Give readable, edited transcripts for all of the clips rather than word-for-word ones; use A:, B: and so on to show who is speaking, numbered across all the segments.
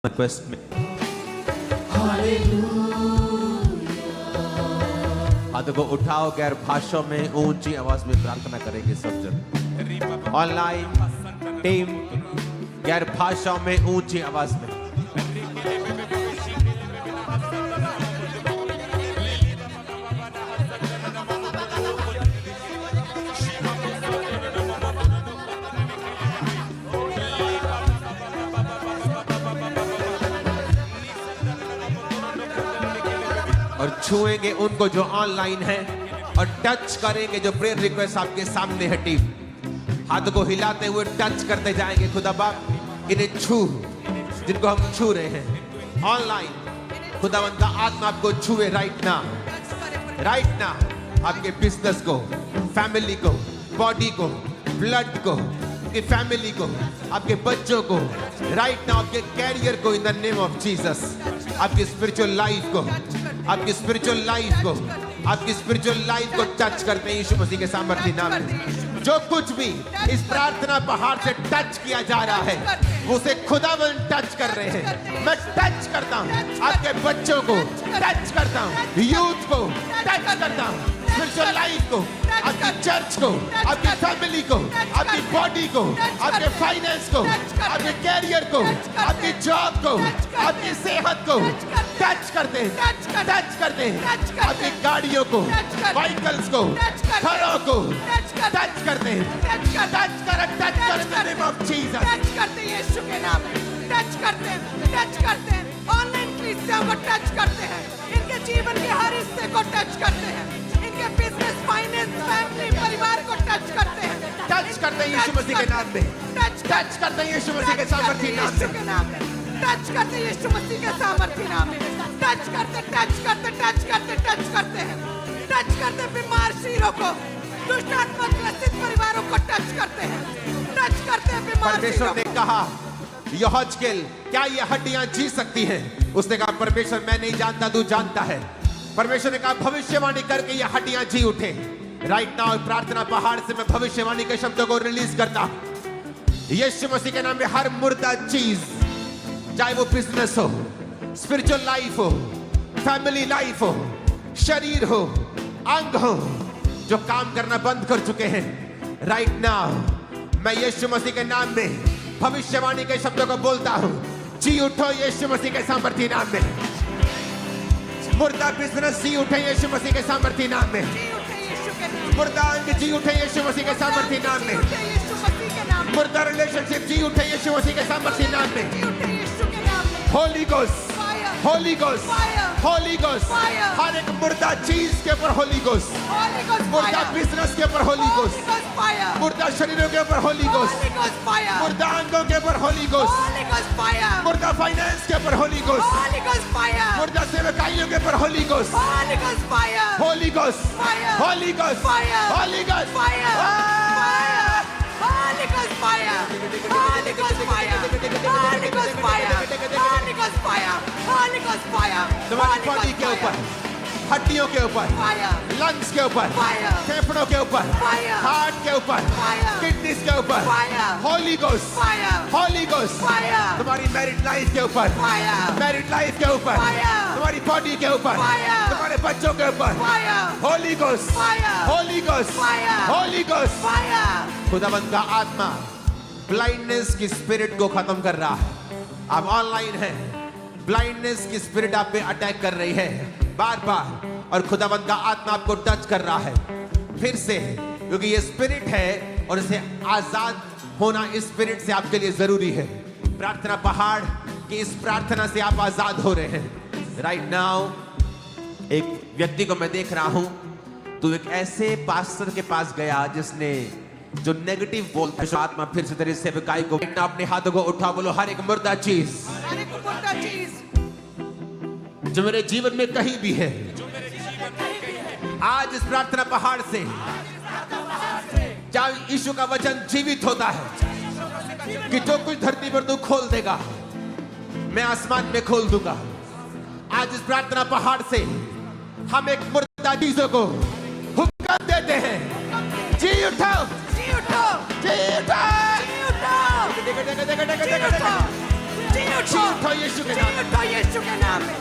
A: Request में हाथों को उठाओ, गैर भाषाओं में ऊंची आवाज में प्रार्थना करेंगे सब जन। ऑनलाइन टीम गैर भाषाओं में ऊंची आवाज में। और छुएंगे उनको जो ऑनलाइन है और टच करेंगे जो प्रेयर रिक्वेस्ट आपके सामने है। टीम हाथों को हिलाते हुए टच करते जाएंगे। खुदा बाप इन्हें छू, जिनको हम छू रहे हैं ऑनलाइन, खुदावंद का आत्मा आपको छुए राइट ना, राइट ना। आपके बिजनेस को, फैमिली को, बॉडी को, ब्लड को, आपकी फैमिली को, आपके बच्चों को राइट ना, आपके कैरियर को in the name of Jesus, आपकी स्पिरिचुअल लाइफ को, आपकी स्पिरिचुअल लाइफ को, आपकी स्पिरिचुअल लाइफ को टच करते हैं यीशु मसीह के सामर्थ्य नाम में। जो कुछ भी इस प्रार्थना पहाड़ से टच किया जा रहा है वो उसे खुदावंद टच कर रहे हैं। मैं टच करता हूँ आपके बच्चों को, टच करता हूँ यूथ को, टच करता हूँ स्पिरिचुअल लाइफ को, आपकी चर्च को, आपकी फैमिली को, आपकी बॉडी को, आपके फाइनेंस को, आपके कैरियर को, आपकी जॉब को, आपकी सेहत को टच करते हैं, टच करते हैं। आपकी गाड़ियों को, व्हीकल्स को, घरों को टच करते हैं, टच कर नेम ऑफ जीसस,
B: टच करते हैं यीशु के नाम में, टच करते हैं, टच करते हैं। ऑनलाइन क्रिश्चियन को टच करते हैं, इनके जीवन के हर हिस्से को टच करते हैं, इनके बिजनेस, फाइनेंस, फैमिली, परिवार को टच करते हैं,
A: टच करते हैं यीशु मसीह के नाम में, टच करते हैं यीशु मसीह के सामर्थ्य नाम में,
B: टच करते हैं यीशु मसीह के सामर्थ्य नाम में, टच करते, टच करते, टच करते, टच करते हैं, टच करते बीमार शरीरों को, दुष्ट आत्मा ग्रसित परिवारों को टच करते हैं, टच करते हैं बीमार
A: परमेश्वर ने कहा यहोजकेल, क्या ये हड्डियां जी सकती हैं? उसने कहा परमेश्वर मैं नहीं जानता, तू जानता है। परमेश्वर ने कहा भविष्यवाणी करके ये हड्डियां जी उठे। राइट नाउ प्रार्थना पहाड़ से मैं भविष्यवाणी के शब्दों को रिलीज करता हूं यीशु मसीह के नाम में। हर मुर्दा चीज, चाहे वो बिजनेस हो, स्पिरिचुअल लाइफ हो, फैमिली लाइफ हो, शरीर हो, अंग हो, जो काम करना बंद कर चुके हैं, राइट नाउ मैं यीशु मसीह के नाम में भविष्यवाणी के शब्दों को बोलता हूं, जी उठो यीशु मसीह के सामर्थ्य नाम में। मुर्दा बिजनेस जी उठे यीशु मसीह के सामर्थ्य नाम में। मुर्दा अंग जी उठे यीशु मसीह के सामर्थ्य नाम में। मुर्दा रिलेशनशिप जी उठे यीशु मसीह के सामर्थ्य नाम में। Holy Ghost, Holy Ghost, Holy Ghost, हर एक मुर्दा चीज के ऊपर होली गोस्ट, मुर्दा बिजनेस के ऊपर होली गोस्ट, मुर्दा शरीरों के ऊपर होली गोस्ट, मुर्दा अंगों के ऊपर होली गोस्ट, मुर्दा फाइनेंस के ऊपर होली गोस्ट, मुर्दा सेवकाइयों के ऊपर Holi Ghost, Holy Ghost, Holy Ghost, Holy ghost,
B: Holy Ghost fire! Holy Ghost fire! Holy Ghost fire! Holy Ghost fire! Holy Ghost fire! Holy Ghost fire!
A: तुम्हारी बॉडी के ऊपर, हड्डियों के ऊपर, लंग्स के ऊपर, फेफड़ों के ऊपर, हार्ट के ऊपर, किडनीज के ऊपर, होली गोस्ट, होली गोस्ट, तुम्हारी मैरिड लाइफ के ऊपर, मैरिड लाइफ के ऊपर, तुम्हारी बॉडी के ऊपर, तुम्हारे बच्चों के ऊपर, Holi Ghost, Holy Ghost, Holy ghost. खुदावंद का आत्मा ब्लाइंडनेस की स्पिरिट को खत्म कर रहा है। आप ऑनलाइन हैं, ब्लाइंडनेस की स्पिरिट आप पे अटैक कर रही है बार बार, और खुदावंद का आत्मा आपको टच कर रहा है फिर से, क्योंकि ये स्पिरिट है और इसे आजाद होना इस स्पिरिट से आपके लिए जरूरी है। प्रार्थना पहाड़ की इस प्रार्थना से आप आजाद हो रहे हैं। राइट नाउ एक व्यक्ति को मैं देख रहा हूं, तो एक ऐसे पास्टर के पास गया जिसने जो नेगेटिव बोलता है, आत्मा फिर से तेरी सेवकाई को, अपने हाथों को उठा, बोलो हर एक मुर्दा चीज जो मेरे जीवन में कहीं भी है, आज इस प्रार्थना पहाड़ से जहाँ यीशु का वचन जीवित होता है कि जो कुछ धरती पर तू खोल देगा मैं आसमान में खोल दूंगा। आज इस प्रार्थना पहाड़ से हम एक मुर्दा चीजों को हुक्म देते हैं, जी उठो, जी उठो, जी उठो, जी उठो, जी उठो, जी उठो,
B: जी उठो यीशु के नाम में,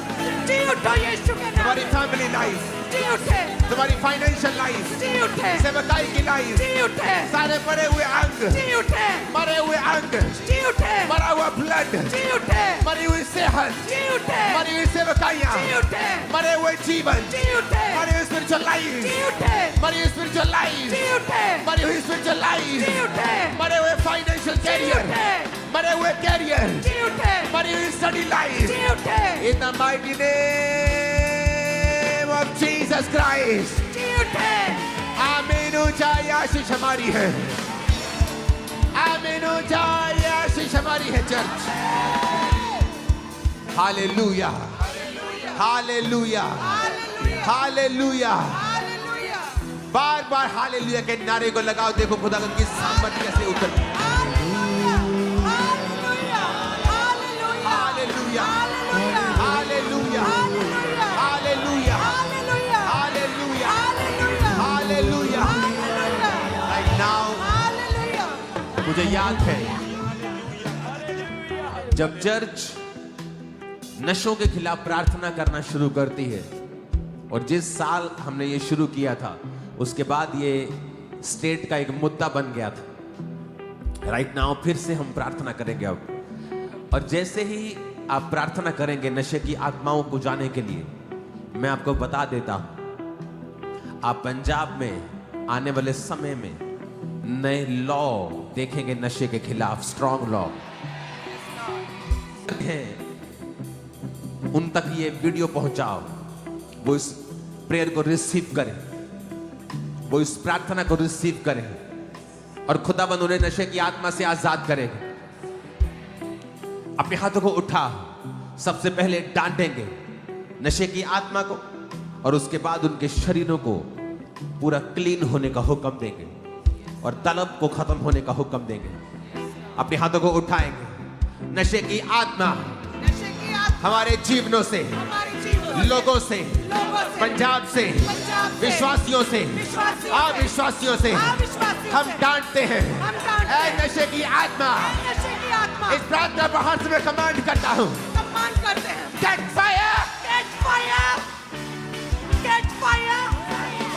B: जी उठो यीशु के नाम
A: तुम्हारी
B: में,
A: फैमिली लाइफ,
B: जी उठे,
A: तुम्हारी फाइनेंशियल लाइफ,
B: जी उठे,
A: सेवकाई की लाइफ,
B: जी उठे,
A: सारे मरे हुए अंग,
B: जी उठे,
A: मरे हुए अंग,
B: जी उठे,
A: मरा हुआ ब्लड,
B: जी उठे,
A: मरी हुई सेहत,
B: जी उठे,
A: मरी हुई सेवकाइयां,
B: जी उठे,
A: मरे हुए जीवन,
B: जी उठे,
A: मरी हुई स्पिरिचुअल लाइफ,
B: जी उठे,
A: मरी हुई स्पिरिचुअल लाइफ,
B: जी उठे,
A: मरी हुई स्पिरिचुअल लाइफ,
B: जी उठे,
A: मरे हुए फाइनेंशियल
B: जी
A: कैरियर,
B: उठे,
A: मरे हुए कैरियर,
B: जी उठे,
A: मरी हुई स्टडी लाइफ,
B: जी उठे,
A: in the mighty name of Jesus Christ.
B: जी उठे,
A: आमीन ऊंचाई आशीष हमारी है, आमीन ऊंचाई आशीष हमारी है church. Hallelujah, hallelujah, hallelujah.
B: Hallelujah,
A: बार बार हालेलुया के नारे को लगाओ, देखो खुदा की सामर्थ कैसे उतरती है।
B: Hallelujah, hallelujah,
A: hallelujah,
B: hallelujah,
A: hallelujah,
B: hallelujah,
A: hallelujah,
B: hallelujah,
A: hallelujah,
B: hallelujah,
A: hallelujah.
B: Hallelujah,
A: Right now,
B: hallelujah,
A: मुझे याद है जब चर्च नशों के खिलाफ प्रार्थना करना शुरू करती है, और जिस साल हमने ये शुरू किया था उसके बाद ये स्टेट का एक मुद्दा बन गया था। राइट नाउ फिर से हम प्रार्थना करेंगे अब, और जैसे ही आप प्रार्थना करेंगे नशे की आत्माओं को जाने के लिए, मैं आपको बता देता हूं आप पंजाब में आने वाले समय में नए लॉ देखेंगे नशे के खिलाफ, स्ट्रॉन्ग लॉ हैं। उन तक ये वीडियो पहुंचाओ, वो इस प्रेयर को रिसीव करें, वो इस प्रार्थना को रिसीव करें, और खुदाबंद उन्हें नशे की आत्मा से आजाद करेगा। अपने हाथों को उठा, सबसे पहले डांटेंगे नशे की आत्मा को, और उसके बाद उनके शरीरों को पूरा क्लीन होने का हुक्म देंगे और तलब को खत्म होने का हुक्म देंगे। अपने हाथों को उठाएंगे, नशे की आत्मा
B: नशे की आत्मा
A: हमारे जीवनों से,
B: हमारे जीवन
A: लोगों से,
B: लोगों से,
A: पंजाब से,
B: पंजाब से,
A: विश्वासियों से,
B: विश्वासियों से,
A: अविश्वासियों से
B: अविश्वासियों
A: हम
B: से,
A: डांटते हैं।
B: हम डांटते
A: ऐ
B: हैं।
A: नशे की आत्मा,
B: नशे की आत्मा
A: इस प्रार्थना पर हाथ में कमांड करता हूं,
B: सम्मान करते हैं।
A: Catch fire,
B: Catch fire! Catch fire!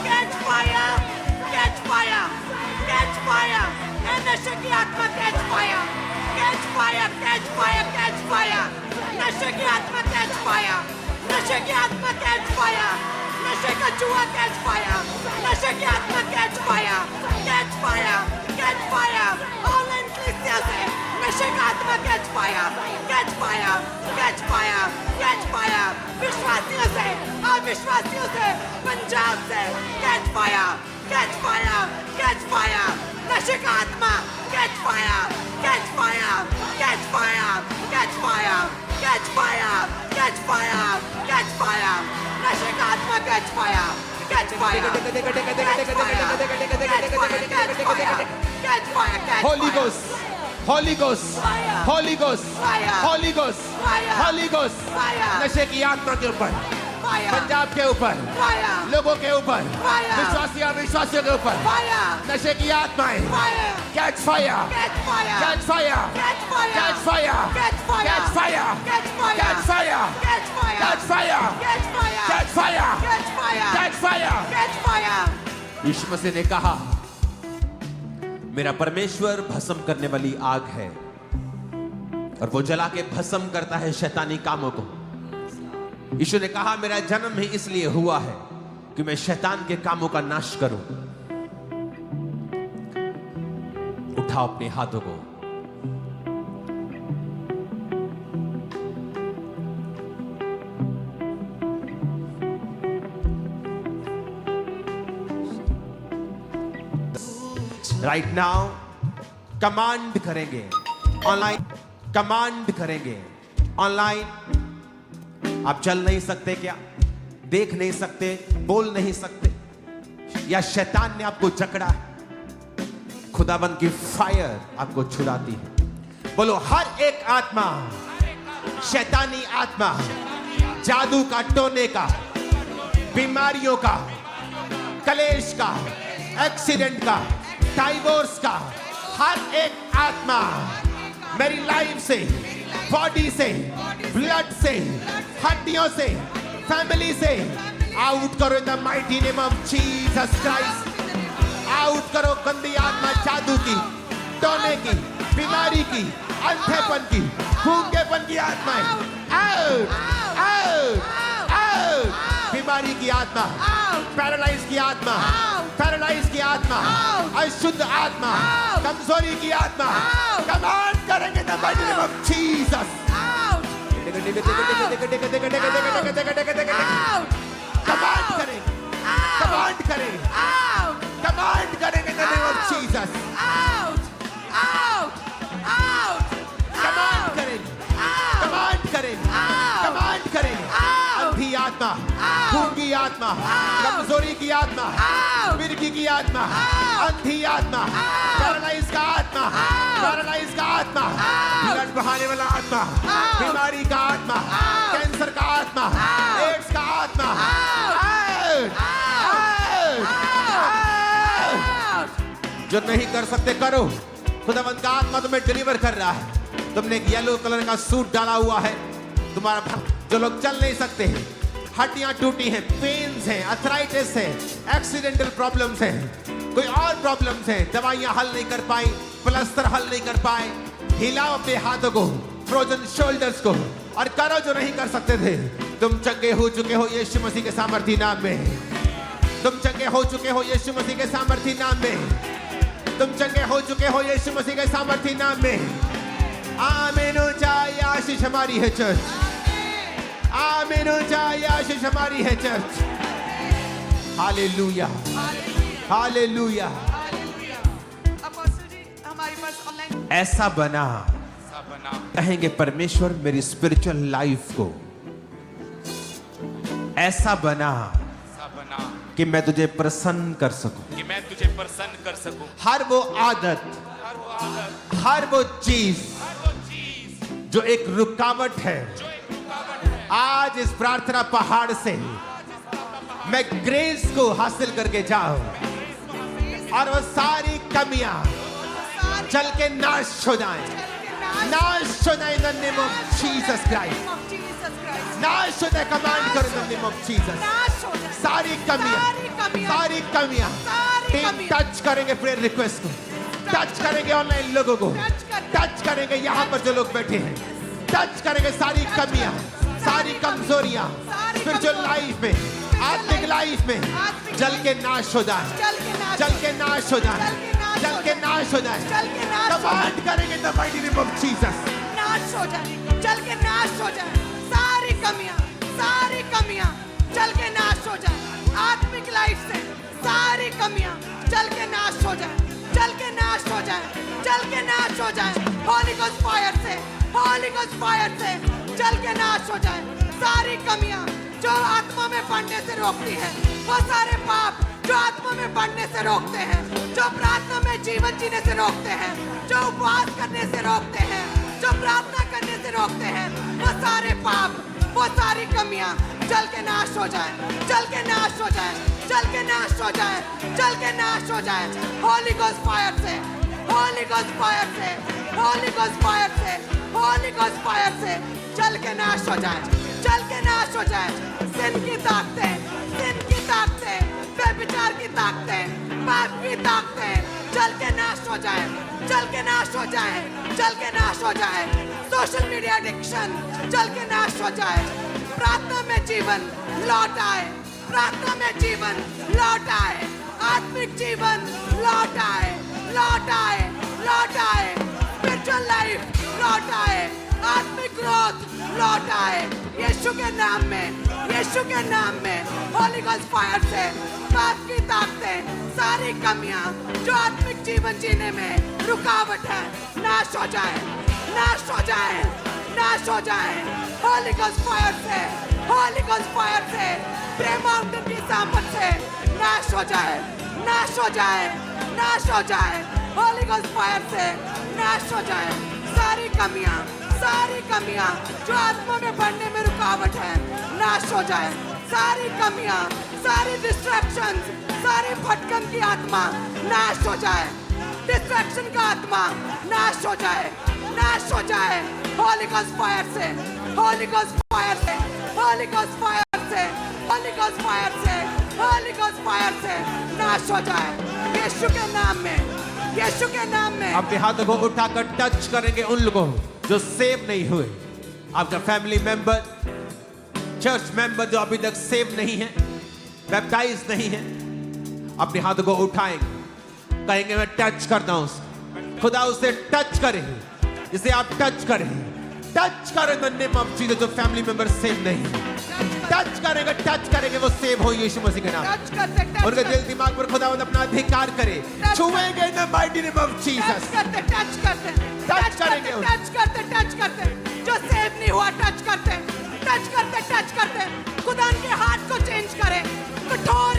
B: Catch fire! Catch fire! Catch fire! ये नशे की आत्मा catch fire! Catch fire! Catch fire! Catch fire! नशे की आत्मा catch fire! नशे की आत्मा catch fire! नशे का जुआ catch fire! नशे की आत्मा catch fire! Catch fire! Catch fire! All inclusive से नशे का आत्मा catch fire! Catch fire! Catch fire! Catch fire! विश्वासियों से, अविश्वासियों से, पंजाब से, catch fire! Catch fire! Catch fire! नशे का आत्मा catch fire! Catch fire! Catch fire! Catch fire! Catch fire! Catch fire! Catch fire! नशे का आत्मा catch fire! Catch fire! Catch fire! Catch fire! Catch fire! Catch
A: Holy
B: fire!
A: Ghost, Holy Ghost,
B: Fire!
A: Holy Ghost,
B: Fire!
A: Holy Ghost,
B: Fire!
A: Holy Ghost।
B: Fire!
A: नशे की आत्मा के ऊपर,
B: Fire!
A: Punjab के ऊपर,
B: Fire!
A: लोगों के ऊपर,
B: Fire!
A: विश्वासी अविश्वासियों के ऊपर
B: Fire!
A: नशे की आत्माएं
B: Fire!
A: Catch fire,
B: Catch fire!
A: Catch fire,
B: Catch fire!
A: Catch fire,
B: Catch fire!
A: Catch fire,
B: Catch fire!
A: Catch fire,
B: Catch fire!
A: Catch fire,
B: Catch fire!
A: Catch fire,
B: Catch fire!
A: Catch fire.
B: Catch fire!
A: यीशु मसीह ने कहा मेरा परमेश्वर भस्म करने वाली आग है, और वो जला के भस्म करता है शैतानी कामों को। यीशु ने कहा मेरा जन्म ही इसलिए हुआ है कि मैं शैतान के कामों का नाश करूं। उठाओ अपने हाथों को, राइट नाउ कमांड करेंगे, ऑनलाइन कमांड करेंगे। ऑनलाइन आप चल नहीं सकते क्या, देख नहीं सकते, बोल नहीं सकते, या शैतान ने आपको जकड़ा है, खुदाबंद की फायर आपको छुड़ाती है। बोलो हर एक आत्मा, शैतानी आत्मा, जादू का, टोने का, बीमारियों का, कलेश का, एक्सीडेंट का, डाइवोर्स का, हर एक आत्मा मेरी लाइफ से, बॉडी से, ब्लड से, हड्डियों से, फैमिली से आउट करो इन the mighty name of Jesus Christ. Out करो गंदी आत्मा, जादू की, टोने की, बीमारी की, अंधेपन की, गूंगेपन की आत्माएं आउट, आउट, आउट। बीमारी की आत्मा, पैरालाइज की आत्मा, पैरालाइज की आत्मा, अशुद्ध आत्मा, कमजोरी की आत्मा, कमांड करेंगे the mighty name of Jesus. Command करें, कमांड करें, कमांड करेंगे the name of Jesus. Command करें, कमांड करें, कमांड करें। अंधी आत्मा, गूंगी आत्मा, कमजोरी की आत्मा, मिर्गी की आत्मा, अंधी आत्मा, पैरालाइज का आत्मा, पैरालाइज का आत्मा, ब्लड बहाने वाला आत्मा, बीमारी का आत्मा, कैंसर का आत्मा, एड्स का आत्मा, आउट, आउट, आउट। जो नहीं कर सकते करो। खुदावंद का आत्मा तुम्हें डिलीवर कर रहा है। तुमने एक येलो कलर का सूट डाला हुआ है। तुम्हारा जो लोग चल नहीं सकते हैं, हड्डियां टूटी हैं, पेन्स हैं, अर्थराइटिस है, एक्सीडेंटल प्रॉब्लम्स हैं, कोई और प्रॉब्लम्स हैं, दवाइयां हल नहीं कर पाई, प्लास्टर हल नहीं कर पाए, हिलाओ अपने हाथों को, फ्रोजन शोल्डर्स को और करो जो नहीं कर सकते थे। तुम चंगे हो चुके हो यीशु मसीह के सामर्थी नाम में। तुम चंगे हो चुके हो यीशु मसीह के सामर्थी नाम में। तुम चंगे हो चुके हो यीशु मसीह के सामर्थी नाम में। आमीन हो जाए, आशीष हमारी है चर्च। आमीन हो जाए, आशीष हमारी है चर्च। Hallelujah, hallelujah.
B: अपोस्टल जी हमारे पास ऑनलाइन
A: ऐसा बना कहेंगे परमेश्वर मेरी स्पिरिचुअल लाइफ को ऐसा बना कि मैं तुझे प्रसन्न कर सकूं,
C: कि मैं तुझे प्रसन्न कर सकूं।
A: हर वो आदत, हर वो चीज जो एक रुकावट है, आज इस प्रार्थना पहाड़ से मैं ग्रेस को हासिल करके जाऊं और वो सारी कमियां चल के नाश हो जाएं, नाश हो जाए in the name of Jesus Christ. नाश हो जाए, कमांड करो in the name of Jesus. सारी कमियां टीम टच करेंगे प्रेयर रिक्वेस्ट को, टच करेंगे ऑनलाइन लोगों को, टच करेंगे यहाँ पर जो लोग बैठे हैं, टच करेंगे सारी कमियां, सारी कमजोरियां स्पिरिचुअल लाइफ में, आत्मिक लाइफ में जल के नाश हो जाए, जल के नाश हो जाए, जल के नाश हो जाए। कमांड करेंगे the mighty name of Jesus.
B: नाश हो जाए, जल के नाश हो जाए, सारी कमियां जल के नाश हो जाए। आत्मिक लाइफ से सारी कमियां जल के नाश हो जाए, जल के नाश हो जाए, जल के नाश हो जाए। होली गोस्ट फायर से, होली गोस्ट फायर से जल के नाश हो जाए। सारी कमियां जो आत्मा में बढ़ने से रोकती है, वो सारे पाप जो आत्मा में बढ़ने से रोकते हैं, जो प्रार्थना में जीवन जीने से रोकते हैं, जो उपवास करने से रोकते हैं, जो प्रार्थना करने से रोकते हैं, वो सारे पाप, वो सारी कमियां जल के नाश हो जाए, जल के नाश हो जाए, जल के नाश हो जाए, जल के नाश हो जाए। होली गोस्ट फायर से, होली गोस्ट फायर से, होली गोस्ट फायर से, होली गोस्ट फायर से जल के नाश हो जाए, जल के नाश हो जाए। सिन की ताकतें, सिन की ताकतें, व्यभिचार की ताकतें, पाप की ताकतें जल के नाश हो जाए, जल के नाश हो जाए, जल के नाश हो जाए। सोशल मीडिया एडिक्शन जल के नाश हो जाए। प्रार्थना में जीवन लौट आए, प्रार्थना में जीवन लौट आए, आत्मिक जीवन लौट आए, लौट आए, लौट आए। स्पिरिचुअल लाइफ लौट आए, आत्मिक ग्रोथ लौट आए। यीशु के नाम में, यीशु के नाम में होली गोस्ट फायर से पाप की ताकतें, सारी कमियां जो आत्मिक जीवन जीने में रुकावट है, नाश हो जाए, नाश हो जाए, नाश हो जाए। होली गोस्ट फायर से, होली गोस्ट फायर से प्रेम माउंटेन की सामर्थ से नाश हो जाए, नाश हो जाए, नाश हो जाए। होली गोस्ट फायर से नाश हो जाए। सारी कमियां, सारी कमियां जो आत्मा में बढ़ने में रुकावट है, नाश हो जाए। सारी कमियां, सारी डिस्ट्रैक्शंस, सारी भटकन की आत्मा नाश हो जाए। डिस्ट्रैक्शन का आत्मा नाश हो जाए, नाश हो जाए। होली गोस्ट फायर से, होली गोस्ट फायर से, होली गोस्ट फायर से, होली गोस्ट फायर से, होली गोस्ट फायर से नाश हो जाए यीशु के नाम में, यीशु के नाम में।
A: अपने हाथों को उठाकर टच करेंगे उन लोगों जो सेव नहीं हुए। आपका फैमिली मेंबर, चर्च मेंबर जो अभी तक सेव नहीं है, बैप्टाइज नहीं है, अपने हाथों को उठाएंगे, कहेंगे मैं टच करता हूं उसको। खुदा उसे टच करे, जिसे आप टच करें, टच करें द नेम ऑफ जीसस। जो फैमिली मेंबर सेव नहीं है, टच करेंगे वो सेव हो यीशु मसीह के नाम।
B: टच करते, टच
A: उनके दिल
B: करते,
A: दिमाग पर खुदावंद अपना अधिकार करे, छुएंगे in the mighty name of
B: touch
A: Jesus.
B: करते, टच करते,
A: टच करेंगे उन-
B: टच करते, टच करते, जो सेव नहीं हुआ टच करते, टच करते, टच करते। खुदा के हाथ को चेंज करे, कठोर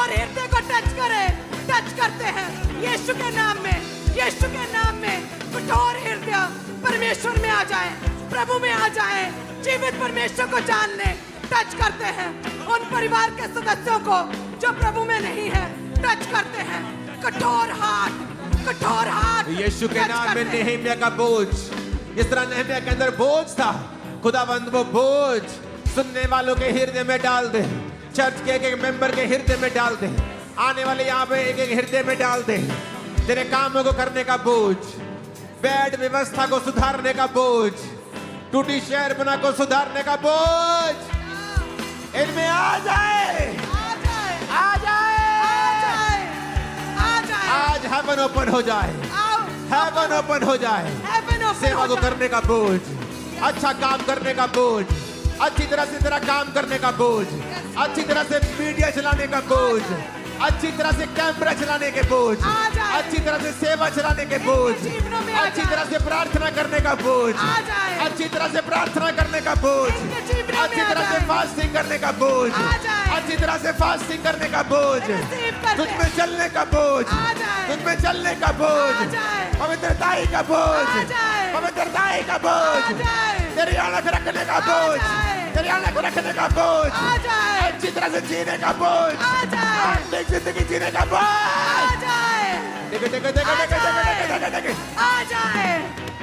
B: हृदय को टच करे, टच करते हैं यीशु के नाम में, यीशु के नाम में। कठोर हृदय परमेश्वर में आ जाए, प्रभु में आ जाए, जीवित परमेश्वर को जान ले। टच करते हैं उन परिवार के सदस्यों को जो प्रभु में नहीं है, टच करते हैं कठोर हाथ
A: यीशु के
B: टच
A: नाम में
B: करते हैं।
A: नेहमिया का बोझ, जिस तरह नेहमिया के अंदर बोझ था, खुदावंद वो बोझ सुनने वालों के हृदय में डाल दे, चर्च के एक मेंबर के हृदय में डाल दे, आने वाले यहाँ पे एक हृदय में डाल दे। तेरे कामों को करने का बोझ, बेड व्यवस्था को सुधारने का बोझ, टूटी शहर बना को सुधारने का बोझ इनमें आ जाए,
B: आ जाए,
A: आ जाए।
B: आ जाए, आ जाए।
A: आज हेवन ओपन हो जाए,
B: आओ,
A: हेवन ओपन हो जाए।
B: heaven open
A: सेवा
B: हो
A: को
B: जाए।
A: करने का बोझ, अच्छा काम करने का बोझ, अच्छी तरह से तेरा काम करने का बोझ, अच्छी तरह से मीडिया चलाने का बोझ, अच्छी तरह से कैमरा चलाने के बोझ,
B: आ जाए।
A: अच्छी तरह से सेवा चलाने के बोझ,
B: जीवनों में आ
A: अच्छी
B: जाए।
A: तरह से प्रार्थना करने का बोझ,
B: आ जाए।
A: अच्छी तरह से प्रार्थना करने का बोझ,
B: इनके जीवनों में
A: अच्छी
B: आ
A: तरह से
B: जाए।
A: फास्टिंग करने का बोझ,
B: आ जाए।
A: अच्छी तरह से फास्टिंग करने का बोझ,
B: रिसीव कर ले।
A: तुझ में चलने का बोझ,
B: आ जाए।
A: तुझ में चलने का बोझ,
B: आ जाए।
A: पवित्रताई का बोझ,
B: आ जाए।
A: पवित्रताई का
B: आ
A: बोझ,
B: जाए।
A: तेरी आनख रखने का बोझ,
B: जाए।
A: तेरी आनख रखने का बोझ,
B: आ जाए।
A: अच्छी तरह से जीने का बोझ,
B: आ जाए।
A: आत्मिक जिंदगी जीने का बोझ।
B: आ जाए, आ जाए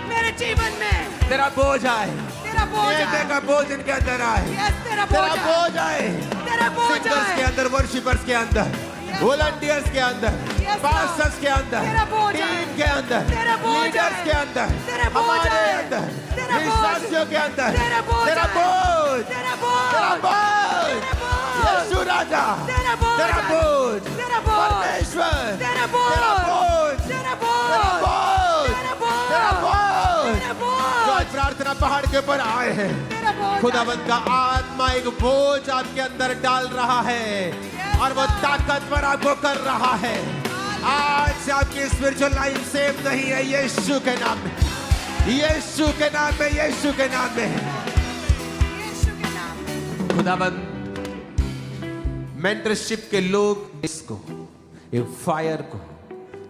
B: मेरे जीवन में।
A: तेरा बोझ आए,
B: तेरा बोझ
A: देने
B: आए।
A: का बोझ इनके अंदर आए,
B: Yes, तेरा
A: तेरा
B: बोझ आए।
A: बोझ आए,
B: तेरा बोझ
A: सिंगर्स के
B: आए।
A: अंदर, वर्शिपर्स के अंदर,
B: Yes,
A: वॉलंटियर्स के अंदर,
B: Yes,
A: पास्टर्स के अंदर,
B: तेरा बोझ आए।
A: टीम के अंदर,
B: तेरा बोझ
A: लीडर्स
B: आए।
A: के अंदर,
B: तेरा बोझ
A: हमारे
B: आए।
A: अंदर,
B: तेरा बोझ।
A: विश्वासियों के अंदर,
B: तेरा बोझ
A: तेरा
B: आए।
A: बोझ,
B: तेरा बोझ।
A: तेरा बोझ,
B: तेरा बोझ।
A: यीशु राजा,
B: तेरा बोझ
A: तेरा
B: आए।
A: बोझ,
B: तेरा बोझ।
A: परमेश्वर,
B: तेरा बोझ।
A: तेरा बोझ,
B: तेरा बोझ।
A: तेरा बोझ,
B: तेरा बोझ।
A: तेरा बोझ,
B: तेरा बोझ।
A: जो आज प्रार्थना पहाड़ के ऊपर आए हैं,
B: तेरा बोझ
A: खुदावंद का आत्मा एक बोझ आपके अंदर डाल रहा है और वो ताकतवर आपको कर रहा है। आज से आपकी स्पिरिचुअल लाइफ सेम नहीं है, यीशु के नाम में, यीशु के नाम में, यीशु के नाम में।
B: यीशु के नाम में।
A: खुदावंद मेंटरशिप के लोग इसको, एक फायर को,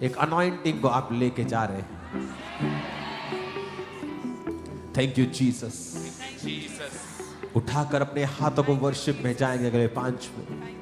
A: एक अनॉइंटिंग को आप लेके जा रहे हैं। Thank you Jesus.
C: जीसस।
A: उठाकर अपने हाथों को वर्शिप में जाएंगे अगले 5 मिनट।